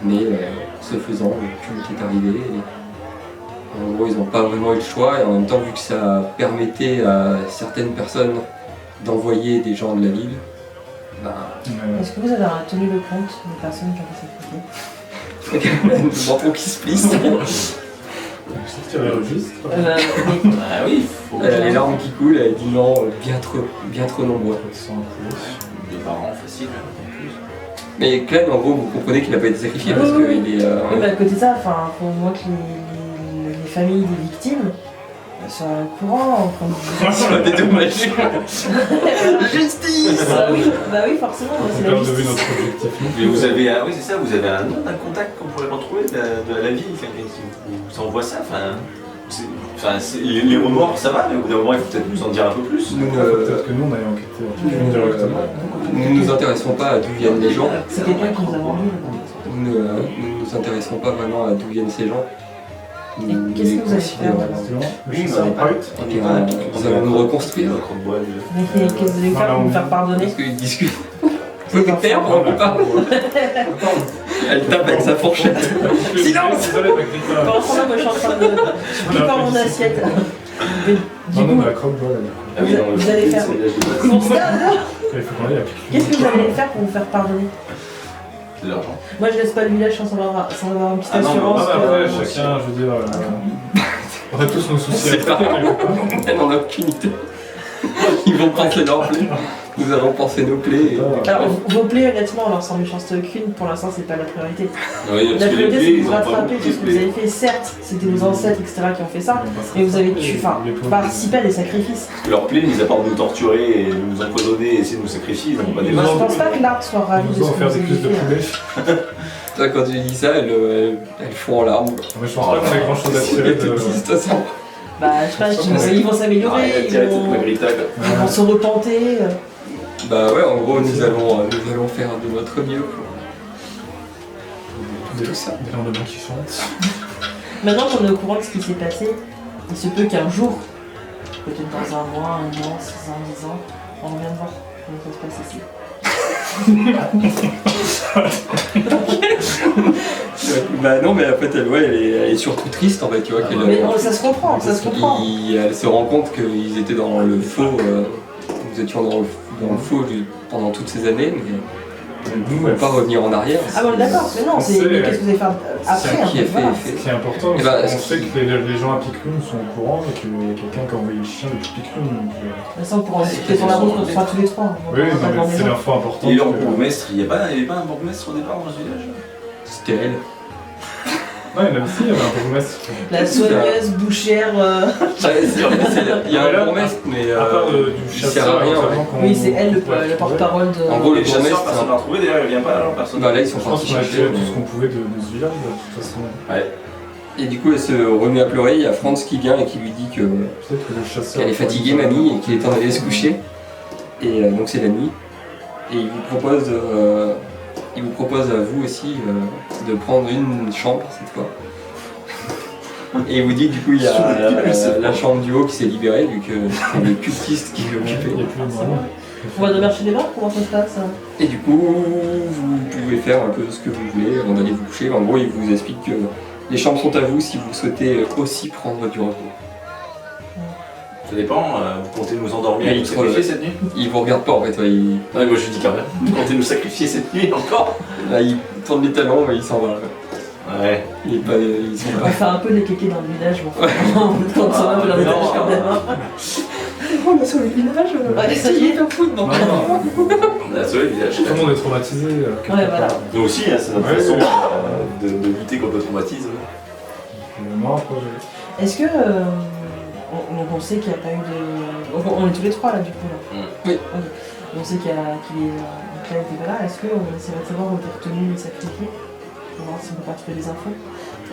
Mais ce faisant, le culte est arrivé. En gros, ils n'ont pas vraiment eu le choix, et en même temps, vu que ça permettait à certaines personnes d'envoyer des gens de la ville, Est-ce que vous avez tenu le compte des personnes qui ont été sacrifiées? le menton qui se plisse. Tu avais le registre? Ah oui, il faut... Elle a les larmes qui coulent, elle dit non, bien trop nombreux. Des parents faciles en plus. Mais Clan, en gros, vous comprenez qu'il n'a pas été sacrifié parce qu'il est... Oui, à côté de ça, faut moi que les familles des victimes, Sur un courant, en train Ça va dédommager. Justice. bah oui, forcément, On c'est la perd de vue justice. notre objectif. Mais vous avez un, oui c'est ça, vous avez un nom, un contact qu'on pourrait retrouver de la vie, quelqu'un qui vous envoie ça, les remords ça va, mais au bout d'un moment il faut peut-être nous en dire un peu plus. Peut-être que nous on allait enquêter directement. Nous ne nous intéressons pas à d'où viennent les gens. C'est quelqu'un qui nous a vendu. Nous ne nous intéressons pas vraiment à d'où viennent ces gens. Et qu'est-ce que vous allez faire Le chasseur White. Nous allons nous reconstruire. Mais qu'est-ce que vous allez faire pour vous faire pardonner? Parce qu'ils discutent. Faut que faire, on peut pas. Elle tape avec sa fourchette. Silence. Pendant ce temps-là, moi je suis en train de prépare mon assiette. Mais, du Non, coup, la croque voile. vous allez faire pour ça, Il faut qu'on aille à Pique. qu'est-ce que vous allez faire pour vous faire pardonner? De l'argent. Moi je laisse pas le village sans avoir une petite Ah non, mais assurance. Après, chacun, je veux dire. On va tous nos soucis à C'est pas côté. on n'a aucune idée. Ils vont penser leurs plaies. Nous allons penser nos plaies. Alors, vos plaies, honnêtement, on leur sent méchance aucune. Pour l'instant, c'est pas la priorité. Oui, La parce que les priorité, c'est plaies, de ils vous ont pas rattraper beaucoup tout ce que de vous plaies. avez fait. Certes, c'était vos ancêtres, etc., qui ont fait ça, mais vous avez participé à des sacrifices. Parce que leurs plaies, mis à part de nous torturer et de nous empoisonner et essayer de nous sacrifier, ils n'ont pas des Je vaches. pense pas que l'arbre soit ravi de Nous ce allons que faire vous des avez cuisses de fait. poulet. Toi, quand tu dis ça, elles font en larmes. Mais je pense pas qu'on ait grand chose à tirer de. De toute façon. Bah, je sais pas, ils vont s'améliorer, ils vont se repenter. Bah ouais, en gros, nous allons faire de notre mieux pour tout ça. Des lendemains qui chantent. Maintenant qu'on est au courant de ce qui s'est passé, il se peut qu'un jour, peut-être dans un mois, 6 ans, 10 ans, on revienne voir comment ça se passe ici. Bah non, mais en fait, elle est surtout triste en fait, tu vois. Mais ça se comprend, ça se comprend. Elle se rend compte qu'ils étaient dans le faux, nous étions dans le faux pendant toutes ces années, mais nous, on ne peut pas revenir en arrière. Ah bon, d'accord, mais non, mais qu'est-ce que vous allez faire après Ce qui est fait, voilà. est fait. Ce qui est important, Eh c'est ben, qu'on sait que les gens à Piquerune sont au courant et qu'il y a quelqu'un qui a envoyé le chien depuis Piquerune. Mais ça, on pourra en discuter sur la route, on sera tous les trois. On Oui, va pas non, dans mais les c'est gens. l'info importante. Et leur bourgmestre, il n'y avait pas un bourgmestre au départ dans ce village? C'était elle. Non, il y en a aussi, il y avait un bourgmestre. La soigneuse, bouchère. Il y a un bourgmestre, mais À part du il sert chasseur, à rien. notamment, qu'on- Oui, c'est elle le Ouais, porte-parole de. En gros, Les le chasseurs, bourgmestre, personne n'a retrouvé, d'ailleurs, il vient pas, alors personne. bah là, ils sont Je pense partis qu'on a chercher. fait tout ce qu'on pouvait de ce village, de toute façon. Ouais. Et du coup, elle se remet à pleurer. Il y a Franz qui vient et qui lui dit que Peut-être que le chasseur. qu'elle est fatiguée, mamie, et qu'il est temps d'aller se coucher. Et donc c'est la nuit. Et il vous propose à vous aussi de prendre une chambre cette fois. Et il vous dit que du coup il y a la chambre du haut qui s'est libérée vu que c'est les cultistes qui Il y a l'occupaient. plus de moyens. On va devenir chez les morts, comment ça se passe? Et du coup vous pouvez faire un peu ce que vous voulez avant d'aller vous coucher. En gros il vous explique que les chambres sont à vous si vous souhaitez aussi prendre du repos. Ça dépend, vous comptez nous endormir et Oui, nous sacrifier cette nuit? Il vous regarde pas en fait, ouais, il, Ouais, moi je lui dis quand même. Vous comptez nous sacrifier cette nuit encore? là, il tourne les talons et il s'en va. Ouais. Ils sont On pas. va faire un peu les kékés dans le village, bon. Quand ça va, dans le village quand même. On a sauvé le village, Ouais, ça y est. Non, non, On a sauvé le village. tout le monde est traumatisé. Ouais, voilà. Nous aussi, hein, c'est notre Ouais, façon ouais. de lutter contre le traumatisme. Non, après, Est-ce que. On sait qu'il n'y a pas eu de. On est tous les trois là, du coup. Là. Oui. Ok. On sait qu'il n'était pas là. Est-ce qu'on essaierait de savoir où il est retenu les sacrifiés? Pour voir si on peut pas trouver des infos.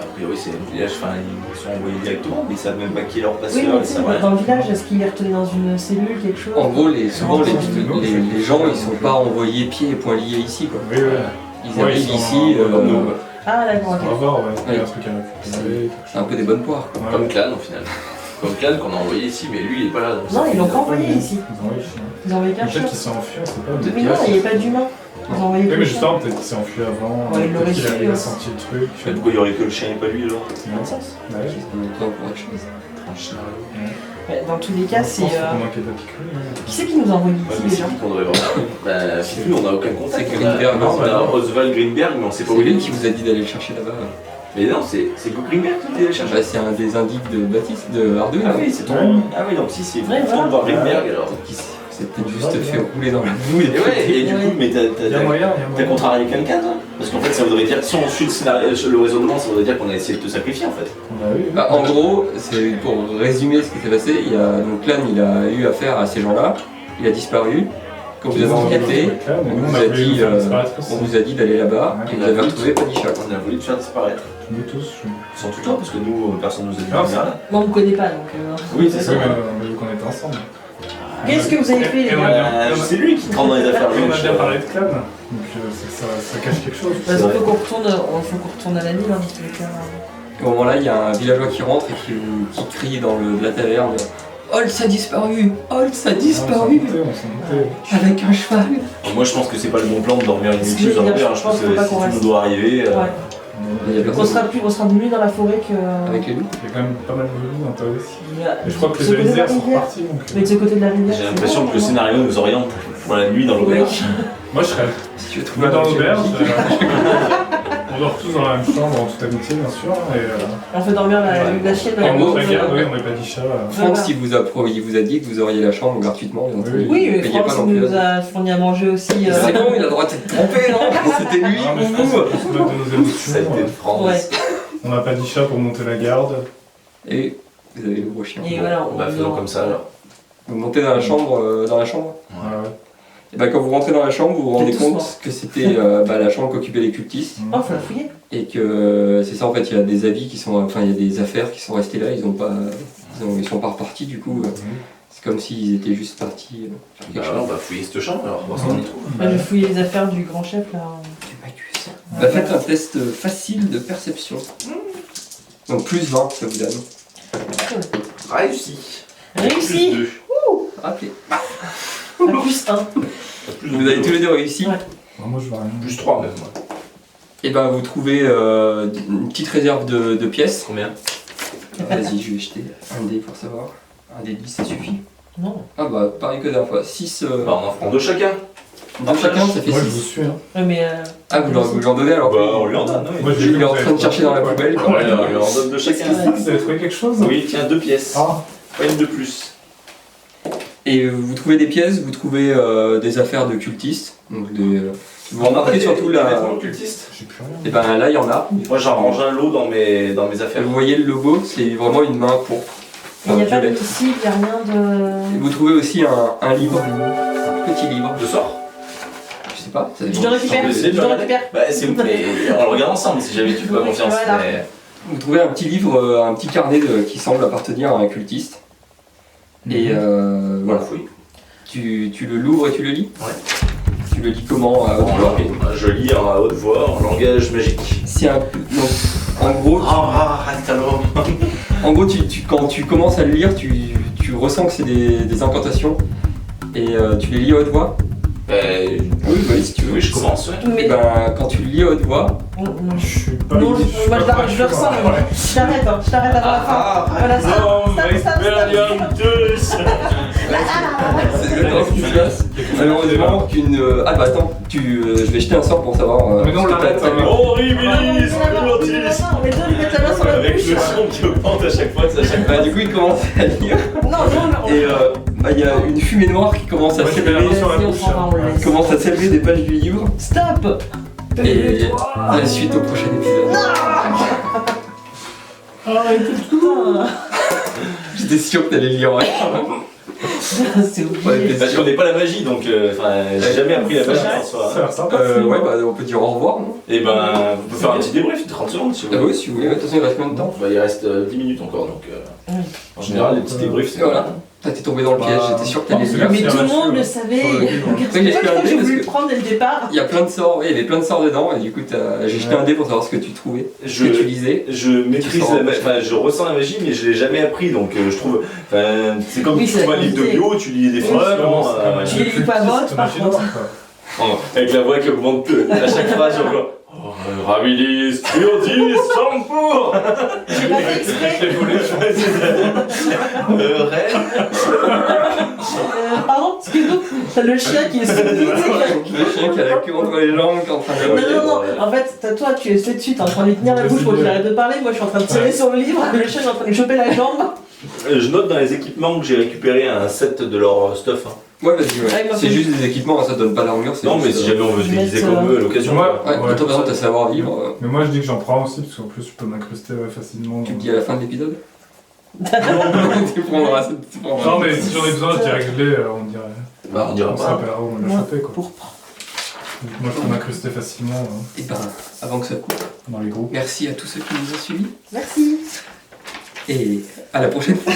A priori, c'est le village, enfin, ils sont envoyés directement, mais ils savent même pas qui est leur passeur. Oui, mais ils tu sais, savent rien. dans le village, est-ce qu'il est retenu dans une cellule, quelque chose? En gros, souvent les gens ils sont pas envoyés pieds et poings liés ici quoi. oui, oui. Ils Ouais, arrivent ils sont ici, comme nous. Ah, d'accord, On va ok. voir, ouais. Il y a Oui. un truc à récupérer. c'est un peu des bonnes poires. Ouais. Comme Clan au final. Comme Clan qu'on a envoyé ici, mais lui il est pas là. donc Non, ça ils fait l'ont bizarre. pas envoyé ici. Ils ont envoyé le chien. Ils ont envoyé qu'un chien. Peut-être qu'il s'est enfui, on sait pas. Peut-être Mais non, il n'y avait pas d'humain. Ils ont envoyé Oui, que mais le chien. justement, peut-être qu'il s'est enfui avant. Ouais, il l'aurait Peut-être qu'il su, a hein. senti le truc. Mais pourquoi il y aurait que le chien et pas lui alors? Ça a de sens. Bah ouais. On pour autre chose. Ouais, dans tous les cas, c'est. Je pense qu'on enquête à Piquerune. Qui c'est qui nous a envoyé Ouais, ici mais c'est déjà? qui qu'on devrait voir? Bah, c'est nous, on n'a aucun contact. C'est Greenberg, On a non, Oswald Greenberg, mais on sait pas C'est où il lui est. qui vous a dit d'aller le chercher là-bas. Mais non, c'est Go Greenberg qui est allé chercher. Bah, c'est un des indices de Baptiste de Arduino. Ah oui, c'est ton. Ouais. Ah oui, donc si, c'est Ouais, important voilà. de voir Greenberg alors. Qui s'est peut-être juste fait rouler dans la boue. Et ouais, et du coup, mais Il y a moyen, il y a t'as moyen. contrarié quelqu'un toi? Parce qu'en fait, ça voudrait dire, si on suit le raisonnement, ça voudrait dire qu'on a essayé de te sacrifier en fait. Bah oui. Bah, en gros, c'est pour résumer ce qui s'est passé, donc Clan il a eu affaire à ces gens-là, il a disparu. Quand vous avez enquêté, on vous a dit d'aller là-bas et vous avez retrouvé Padishah. On a voulu te faire disparaître. Nous tous. Sans tout toi, parce que nous, personne nous a dit Non, rien. Moi, on me connaît pas donc. Oui, c'est ça. Oui, mais on a vu qu'on était ensemble. Qu'est-ce que vous avez fait, les Et on a gars bien- C'est lui qui te rend dans les affaires. On a bien parlé de clan, donc ça cache quelque chose. Il faut qu'on retourne à la ville, hein, dans tous les cas. Et au moment-là, il y a un villageois qui rentre et qui crie dans la taverne Holtz a disparu Holtz a disparu On s'en doutait. avec un cheval. Moi, je pense que c'est pas le bon plan de dormir une nuit Je veux sur dire, terre. je Je pense pense faut que pas si qu'on tout reste. nous doit arriver. Ouais. Il y a On personne sera mieux dans la forêt que. avec les loups. Il y a quand même pas mal de loups dans ta aussi. Mais Et je crois que de ce les côté de la alizés sont rivière. repartis. Donc, Mais de ce côté de la rivière. J'ai c'est l'impression bon, que le non scénario nous oriente pour la nuit dans l'auberge. moi je serais. Si tu veux On trouver va dans un objet l'auberge. magique. On dort tous dans la même chambre en toute amitié bien sûr. Et On fait dormir la chienne dans et la on gros, monte la garde, maison. oui, on n'est pas dit chat. Franck, il vous a dit que vous auriez la chambre gratuitement. Donc Oui, Oui, mais vous payez pas France non plus. nous a fourni à manger aussi. C'est bon, il a le droit de se tromper, non C'était lui Non, mais je ou pense vous que c'est notre de nos émotions. Ça a été de France. Ouais. On n'a pas dit chat pour monter la garde. Et vous avez le gros chien. Et voilà, Bah, faisons comme ça alors. Vous montez dans la chambre. Ouais. Et bah, quand vous rentrez dans la chambre, vous vous rendez Doucement. compte que c'était la chambre qu'occupaient les cultistes. Oh, faut la fouiller. Et que c'est ça en fait, il y a des habits qui sont. Enfin, il y a des affaires qui sont restées là, ils sont pas repartis du coup. C'est comme s'ils étaient juste partis faire Bah, quelque on chose. va fouiller cette chambre alors, voir ce qu'on y trouve. Moi, je vais fouiller les affaires du grand chef là. Du Magus. Bah, faites un test facile de perception. Donc plus 20, ça vous donne. Réussi. Réussi. Plus 2. Rappelez. À plus 1. Vous avez tous les deux réussi. Ouais. Moi je vois rien. Plus 3 même. Moi. Et ben vous trouvez une petite réserve de pièces. Combien? Vas-y, je vais jeter un dé pour savoir. Un dé 10, ça suffit. Non. Ah bah pareil que la dernière fois. 6 Bah, on en prend 2 chacun. de chacun, ça fait Moi je 6. vous suis. Hein. Ouais, mais. Ah, vous lui en donnez alors Bah, on lui en donne. Oui. Moi, Il est en train de chercher dans la poubelle. quoi. Ouais, on lui en donne 2 chacun. Vous avez trouvé quelque chose? Oui, tiens, 2 pièces. Ah, Pas une de plus. Et vous trouvez des pièces, vous trouvez des affaires de cultistes. Donc vous remarquez surtout la. la. Cultiste. j'ai plus rien. Et ben là il y en a. Moi, j'en range un lot dans mes Et affaires. vous voyez le logo, c'est vraiment une main pourpre. Il n'y a Enfin, pas de violette. missile, il n'y a rien Et de. vous trouvez aussi un livre, un petit livre. De sort. Je sais pas. Ça Je dépend. le récupère. On peut essayer de Je le le regarder. récupère. Bah, c'est on le regarde ensemble si jamais tu fais pas confiance. Voilà. Mais... Vous trouvez un petit livre, un petit carnet qui semble appartenir à un cultiste. Et voilà. fouille. Tu le l'ouvres et tu le lis. Ouais. Tu le lis comment à haute voix. Je lis en haute voix, en langage magique. C'est un peu. Donc, en gros, Arrête alors. quand tu commences à le lire, tu ressens que c'est des incantations. Et tu les lis à haute voix. Oui, si tu veux. Oui, je commence. Ouais. Et Mais. ben, quand tu le lis à haute voix, Non, Je suis pas. non, je suis moi pas je le convaincu, ressens. moi. Je t'arrête, hein. Je t'arrête avant la fin. Voilà, stop. c'est exactement ce qui se passe. Malheureusement, ah bah attends, je vais jeter un sort pour savoir. Mais non, ce que l'arrête, t'as lu. Horribilis, On les deux lui mettent la main sur la avec bouche. le son qui augmente à chaque fois, c'est à chaque fois. Bah, du coup, il commence à lire. Non, non, Et il y a une fumée noire qui commence à Moi, je mets la s'élever. main sur la bouche. Qui commence à s'élever des pages du livre. Stop. Et la suite au prochain épisode. Putain. J'étais sûr que t'allais lire. Ouais. C'est oublié. Parce qu'on n'est pas la magie, donc j'ai jamais appris la magie en soi. Ça a l'air sympa. Ouais, bah on peut dire au revoir, non? Et ben, on peut faire un petit débrief de 30 secondes si vous Ah voulez. oui, si vous voulez. De toute façon, il reste combien de temps? Bah, il reste 10 minutes encore, donc Oui. en général, les petits débriefs, c'est Voilà. T'es tombé dans le piège, j'étais sûr que t'allais c'est lire. bien. Mais tout le monde le savait. Sur le livre. Oui, mais je fais un dé J'ai parce voulu que le prendre dès le départ. il y a plein de sorts, oui, il y avait plein de sorts dedans, et du coup j'ai jeté un dé pour savoir ce que tu trouvais, ce que tu lisais. Je maîtrise sens la magie, enfin je ressens la magie, mais je l'ai jamais appris, donc je trouve. C'est comme Oui, tu c'est trouves un la livre de qualité. bio, tu lis des phrases, Tu les lis pas à voix, par contre. avec la voix qui augmente à chaque phrase, je vois. Oh, Ramilis, Triodis, Champour. J'ai pas fait exprès. Reine. Pardon, excuse-nous. T'as le chien qui est subtil. Le chien qui a la queue entre les jambes, qui est en train de... Non. En fait, toi, tu es dessus, t'es en train de lui tenir la bouche pour qu'il arrête de parler. Moi, je suis en train de tirer sur le livre. Le chien est en train de lui choper la jambe. Je note dans les équipements que j'ai récupéré un set de leur stuff. Hein. Ouais, vas-y, ouais. Ouais, moi, C'est faut- juste des équipements, ça donne pas l'armure. c'est Non, mais juste, si jamais on veut se mettre, déguiser comme eux à l'occasion. Moi, Ouais, ouais. t'as besoin de ta savoir-vivre. Mais moi je dis que j'en prends aussi, parce qu'en plus je peux m'incruster facilement. Tu me dis à la fin de l'épisode Non, Tu prendras. non, mais si j'en ai besoin, je dirais que je l'ai, on dirait. Bah, on dira On se pas. rappellera où on l'a chopé quoi. Pourpre. Donc, moi je peux m'incruster facilement Et ben, avant que ça coupe, dans les groupes. merci à tous ceux qui nous ont suivis. Merci. Et à la prochaine fois.